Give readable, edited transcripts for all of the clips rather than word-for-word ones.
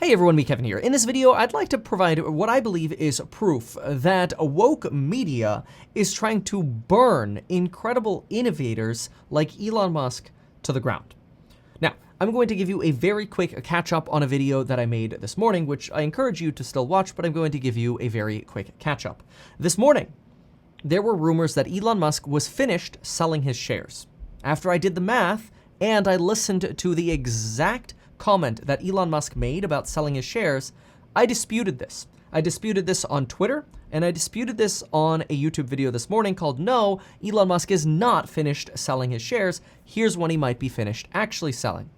Hey everyone, me Kevin here. In this video, I'd like to provide what I believe is proof that woke media is trying to burn incredible innovators like Elon Musk to the ground. Now, I'm going to give you a very quick catch up on a video that I made this morning, which I encourage you to still watch, but I'm going to give you a very quick catch up. This morning, there were rumors that Elon Musk was finished selling his shares. After I did the math and I listened to the exact comment that Elon Musk made about selling his shares, I disputed this. I disputed this on Twitter, and I disputed this on a YouTube video this morning called No, Elon Musk is not finished selling his shares. Here's when he might be finished actually selling.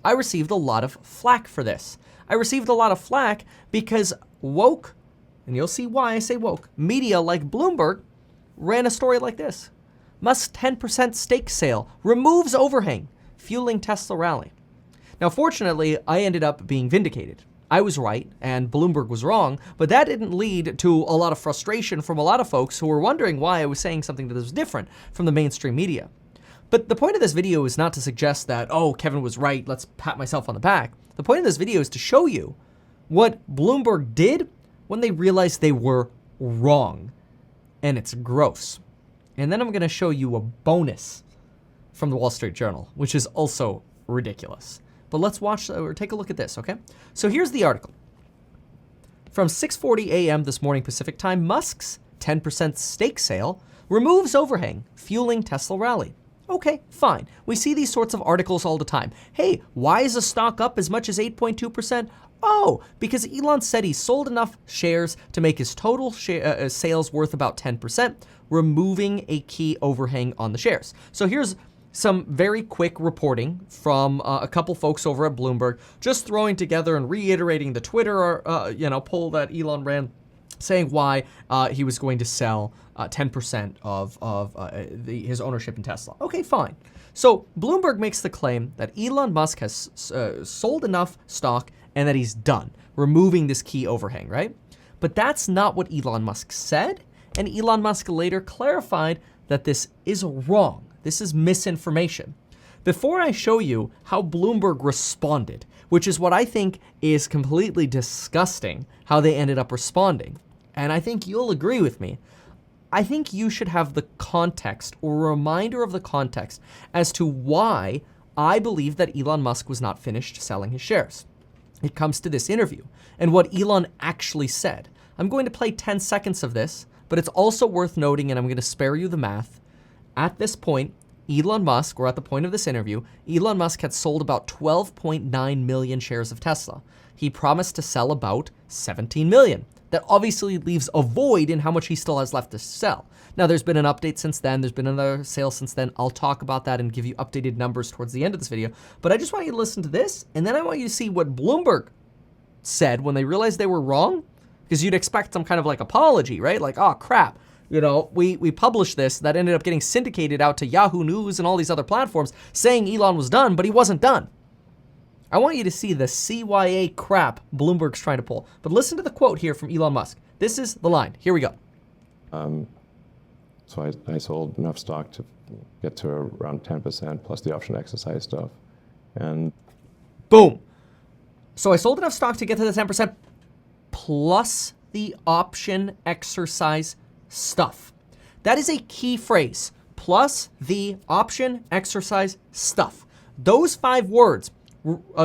I received a lot of flack for this. I received a lot of flack because woke, and you'll see why I say woke, media like Bloomberg ran a story like this. Musk 10% stake sale removes overhang, fueling Tesla rally. Now, fortunately, I ended up being vindicated. I was right and Bloomberg was wrong, but that didn't lead to a lot of frustration from a lot of folks who were wondering why I was saying something that was different from the mainstream media. But the point of this video is not to suggest that, oh, Kevin was right, let's pat myself on the back. The point of this video is to show you what Bloomberg did when they realized they were wrong. And it's gross. And then I'm going to show you a bonus from the Wall Street Journal, which is also ridiculous. But let's watch or take a look at this, okay? So here's the article. From 6:40 a.m. this morning Pacific time, Musk's 10% stake sale removes overhang, fueling Tesla rally. Okay, fine. We see these sorts of articles all the time. Hey, why is the stock up as much as 8.2%? Oh, because Elon said he sold enough shares to make his total sales worth about 10%, removing a key overhang on the shares. So here's some very quick reporting from a couple folks over at Bloomberg, just throwing together and reiterating the Twitter, poll that Elon ran, saying why he was going to sell 10% of his ownership in Tesla. Okay, fine. So Bloomberg makes the claim that Elon Musk has sold enough stock and that he's done, removing this key overhang, right? But that's not what Elon Musk said, and Elon Musk later clarified that this is wrong. This is misinformation. Before I show you how Bloomberg responded, which is what I think is completely disgusting, how they ended up responding, and I think you'll agree with me, I think you should have the context or a reminder of the context as to why I believe that Elon Musk was not finished selling his shares. It comes to this interview and what Elon actually said. I'm going to play 10 seconds of this, but it's also worth noting, and I'm going to spare you the math. At this point, Elon Musk, or at the point of this interview, Elon Musk had sold about 12.9 million shares of Tesla. He promised to sell about 17 million. That obviously leaves a void in how much he still has left to sell. Now, there's been an update since then. There's been another sale since then. I'll talk about that and give you updated numbers towards the end of this video. But I just want you to listen to this, and then I want you to see what Bloomberg said when they realized they were wrong, because you'd expect some kind of like apology, right? Like, oh, crap. You know, we published this that ended up getting syndicated out to Yahoo News and all these other platforms saying Elon was done, but he wasn't done. I want you to see the CYA crap Bloomberg's trying to pull. But listen to the quote here from Elon Musk. This is the line. Here we go. So I sold enough stock to get to around 10% plus the option exercise stuff. And boom. So I sold enough stock to get to the 10% plus the option exercise stuff. That is a key phrase. Plus the option exercise stuff. Those 5 words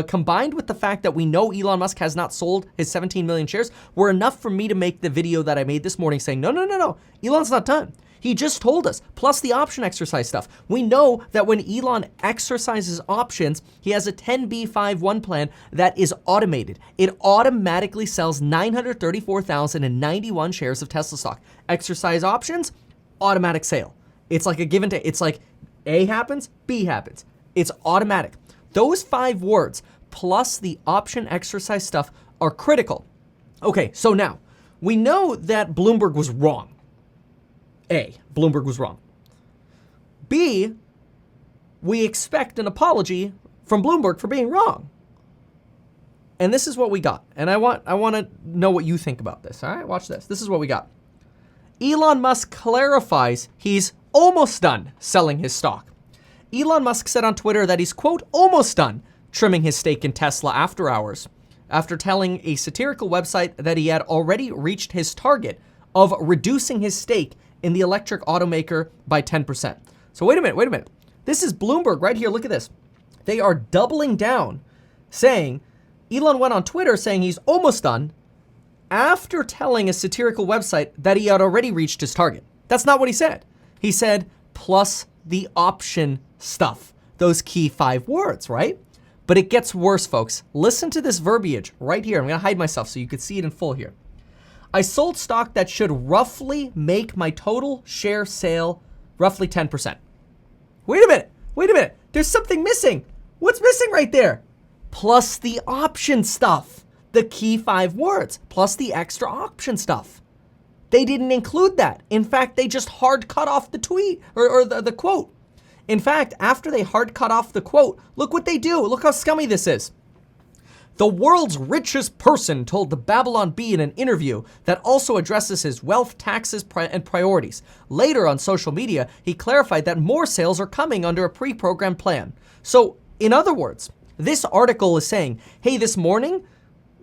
combined with the fact that we know Elon Musk has not sold his 17 million shares were enough for me to make the video that I made this morning saying, no, Elon's not done. He just told us, plus the option exercise stuff. We know that when Elon exercises options, he has a 10b5-1 plan that is automated. It automatically sells 934,091 shares of Tesla stock. Exercise options, automatic sale. It's like a give and take. It's like A happens, B happens. It's automatic. Those 5 words plus the option exercise stuff are critical. Okay, so now we know that Bloomberg was wrong. A, Bloomberg was wrong. B, we expect an apology from Bloomberg for being wrong. And this is what we got. And I want to know what you think about this. All right, watch this. This is what we got. Elon Musk clarifies he's almost done selling his stock. Elon Musk said on Twitter that he's, quote, almost done trimming his stake in Tesla after hours. after telling a satirical website that he had already reached his target of reducing his stake in the electric automaker by 10%. So wait a minute. This is Bloomberg right here. Look at this. They are doubling down, saying Elon went on Twitter saying he's almost done after telling a satirical website that he had already reached his target. That's not what he said. He said, plus the option stuff, those key 5 words, right? But it gets worse, folks. Listen to this verbiage right here. I'm going to hide myself so you can see it in full here. I sold stock that should roughly make my total share sale roughly 10%. Wait a minute. There's something missing. What's missing right there? Plus the option stuff, the key 5 words, plus the extra option stuff. They didn't include that. In fact, they just hard cut off the tweet or the quote. In fact, after they hard cut off the quote, look what they do. Look how scummy this is. The world's richest person told the Babylon Bee in an interview that also addresses his wealth, taxes, and priorities. Later on social media, he clarified that more sales are coming under a pre-programmed plan. So, in other words, this article is saying, hey, this morning,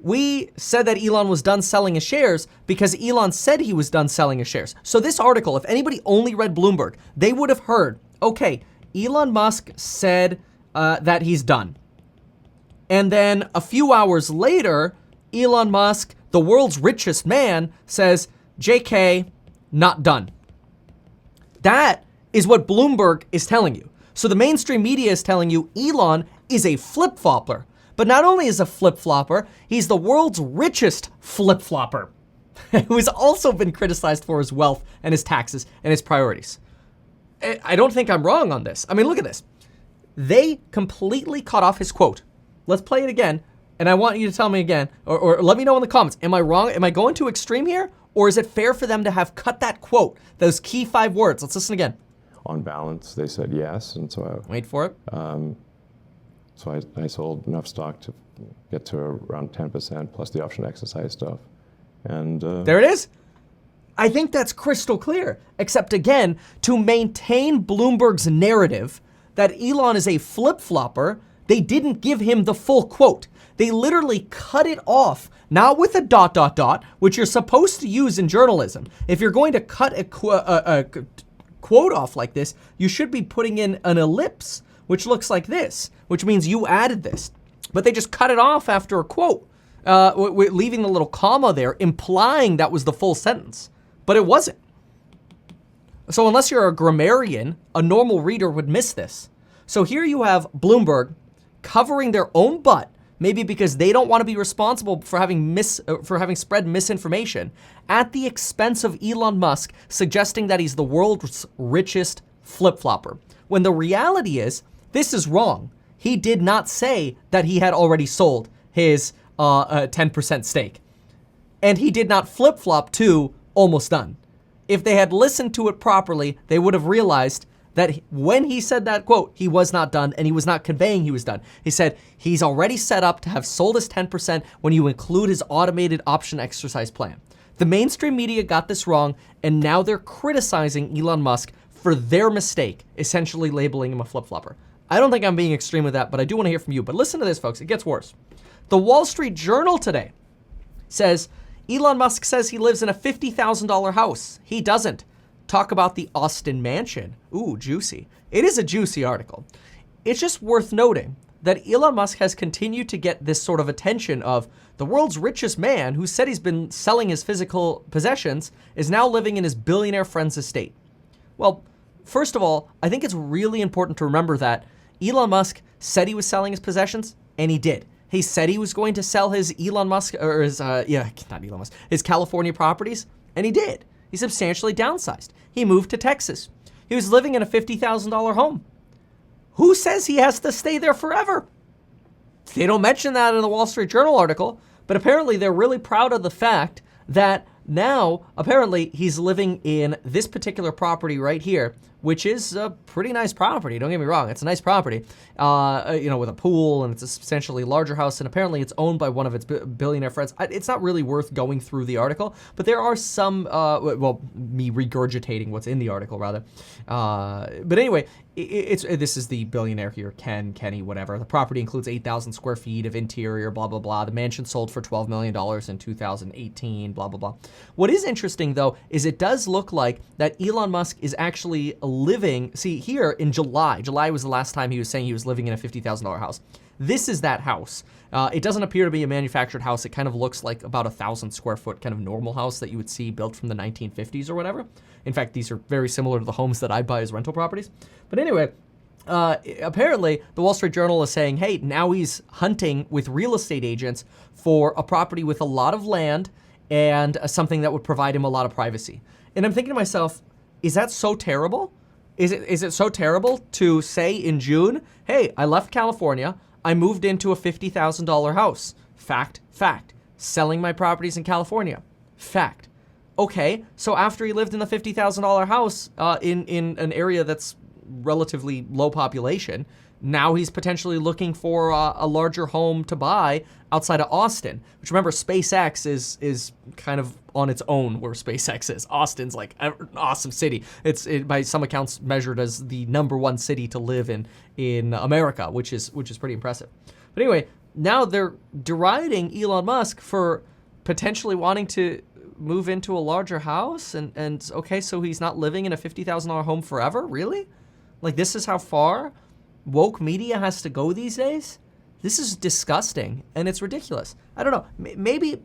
we said that Elon was done selling his shares because Elon said he was done selling his shares. So this article, if anybody only read Bloomberg, they would have heard, okay, Elon Musk said that he's done. And then a few hours later, Elon Musk, the world's richest man, says, JK, not done. That is what Bloomberg is telling you. So the mainstream media is telling you Elon is a flip-flopper. But not only is a flip-flopper, he's the world's richest flip-flopper, who has also been criticized for his wealth and his taxes and his priorities. I don't think I'm wrong on this. I mean, look at this. They completely cut off his quote. Let's play it again, and I want you to tell me again, or let me know in the comments. Am I wrong? Am I going too extreme here? Or is it fair for them to have cut that quote, those key 5 words? Let's listen again. On balance, they said yes, and so Wait for it. So I sold enough stock to get to around 10% plus the option exercise stuff. And there it is. I think that's crystal clear, except again, to maintain Bloomberg's narrative that Elon is a flip-flopper, they didn't give him the full quote. They literally cut it off, not with a ... which you're supposed to use in journalism. If you're going to cut a quote off like this, you should be putting in an ellipse, which looks like this, which means you added this. But they just cut it off after a quote, leaving the little comma there, implying that was the full sentence. But it wasn't. So unless you're a grammarian, a normal reader would miss this. So here you have Bloomberg covering their own butt, maybe because they don't want to be responsible for having spread misinformation, at the expense of Elon Musk, suggesting that he's the world's richest flip-flopper. When the reality is, this is wrong. He did not say that he had already sold his 10% stake. And he did not flip-flop to almost done. If they had listened to it properly, they would have realized that when he said that quote, he was not done, and he was not conveying he was done. He said he's already set up to have sold his 10% when you include his automated option exercise plan. The mainstream media got this wrong, and now they're criticizing Elon Musk for their mistake, essentially labeling him a flip-flopper. I don't think I'm being extreme with that, but I do want to hear from you. But listen to this, folks. It gets worse. The Wall Street Journal today says Elon Musk says he lives in a $50,000 house. He doesn't. Talk about the Austin mansion. Ooh, juicy. It is a juicy article. It's just worth noting that Elon Musk has continued to get this sort of attention of the world's richest man who said he's been selling his physical possessions is now living in his billionaire friend's estate. Well, first of all, I think it's really important to remember that Elon Musk said he was selling his possessions, and he did. He said he was going to sell his his California properties, and he did. He substantially downsized. He moved to Texas. He was living in a $50,000 home. Who says he has to stay there forever? They don't mention that in the Wall Street Journal article, but apparently they're really proud of the fact that Now, apparently, he's living in this particular property right here, which is a pretty nice property. Don't get me wrong. It's a nice property, with a pool, and it's a substantially larger house. And apparently it's owned by one of its billionaire friends. It's not really worth going through the article, but there are some, me regurgitating what's in the article, rather. But anyway, this is the billionaire here, Kenny, whatever. The property includes 8,000 square feet of interior, blah, blah, blah. The mansion sold for $12 million in 2018, blah, blah, blah. What is interesting, though, is it does look like that Elon Musk is actually living, see, here in July was the last time he was saying he was living in a $50,000 house. This is that house. It doesn't appear to be a manufactured house. It kind of looks like about 1,000 square foot kind of normal house that you would see built from the 1950s or whatever. In fact, these are very similar to the homes that I buy as rental properties. But anyway, apparently the Wall Street Journal is saying, hey, now he's hunting with real estate agents for a property with a lot of land and something that would provide him a lot of privacy. And I'm thinking to myself, is that so terrible? Is it so terrible to say in June, hey, I left California, I moved into a $50,000 house. Fact. Selling my properties in California. Fact. Okay, so after he lived in the $50,000 house in an area that's relatively low population, now he's potentially looking for a larger home to buy outside of Austin, which, remember, SpaceX is kind of on its own where SpaceX is. Austin's like an awesome city. It's by some accounts measured as the #1 city to live in America, which is pretty impressive. But anyway, now they're deriding Elon Musk for potentially wanting to move into a larger house, and okay, so he's not living in a $50,000 home forever? Really? Like, this is how far woke media has to go these days? This is disgusting, and it's ridiculous. I don't know. Maybe,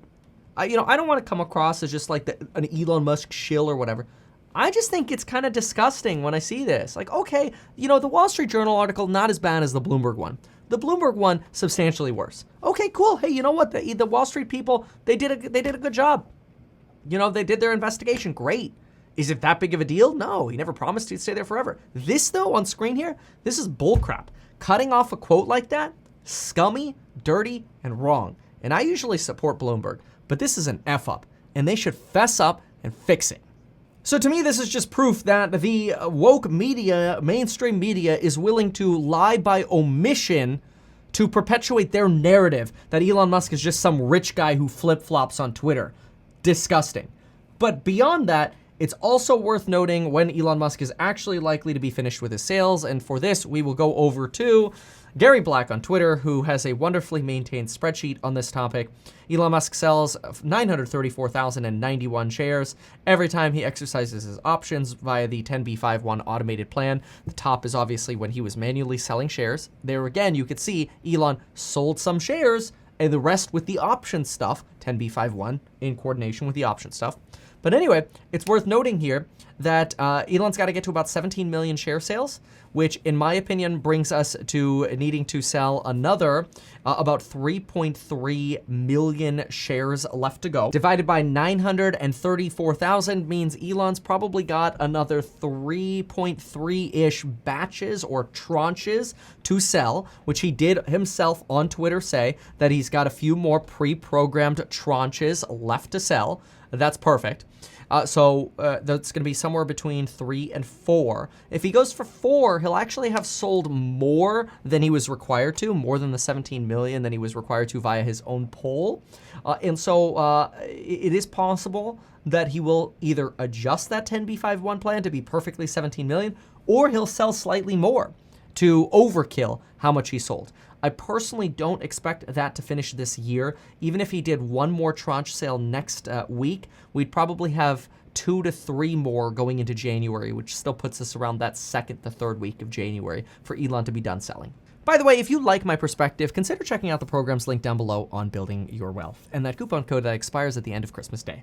I don't want to come across as just like an Elon Musk shill or whatever. I just think it's kind of disgusting when I see this. Like, okay, the Wall Street Journal article, not as bad as the Bloomberg one. The Bloomberg one, substantially worse. Okay, cool. Hey, you know what? The Wall Street people, they did a good job. They did their investigation. Great. Is it that big of a deal? No, he never promised he'd stay there forever. This, though, on screen here, this is bullcrap. Cutting off a quote like that, scummy, dirty, and wrong. And I usually support Bloomberg, but this is an F-up, and they should fess up and fix it. So to me, this is just proof that the woke media, mainstream media, is willing to lie by omission to perpetuate their narrative that Elon Musk is just some rich guy who flip-flops on Twitter. Disgusting. But beyond that, it's also worth noting when Elon Musk is actually likely to be finished with his sales, and for this, we will go over to Gary Black on Twitter, who has a wonderfully maintained spreadsheet on this topic. Elon Musk sells 934,091 shares every time he exercises his options via the 10b5-1 automated plan. The top is obviously when he was manually selling shares. There again, you could see Elon sold some shares, and the rest with the option stuff, 10b5-1 in coordination with the option stuff. But anyway, it's worth noting here that Elon's got to get to about 17 million share sales, which in my opinion brings us to needing to sell another about 3.3 million shares left to go. Divided by 934,000 means Elon's probably got another 3.3-ish batches or tranches to sell, which he did himself on Twitter say that he's got a few more pre-programmed tranches left to sell. That's perfect. So that's going to be somewhere between 3 and 4. If he goes for 4, he'll actually have sold more than he was required to, more than the 17 million than he was required to via his own poll. And so it is possible that he will either adjust that 10b5-1 plan to be perfectly 17 million, or he'll sell slightly more to overkill how much he sold. I personally don't expect that to finish this year. Even if he did one more tranche sale next week, we'd probably have 2 to 3 more going into January, which still puts us around that second to third week of January for Elon to be done selling. By the way, if you like my perspective, consider checking out the programs linked down below on building your wealth, and that coupon code that expires at the end of Christmas Day.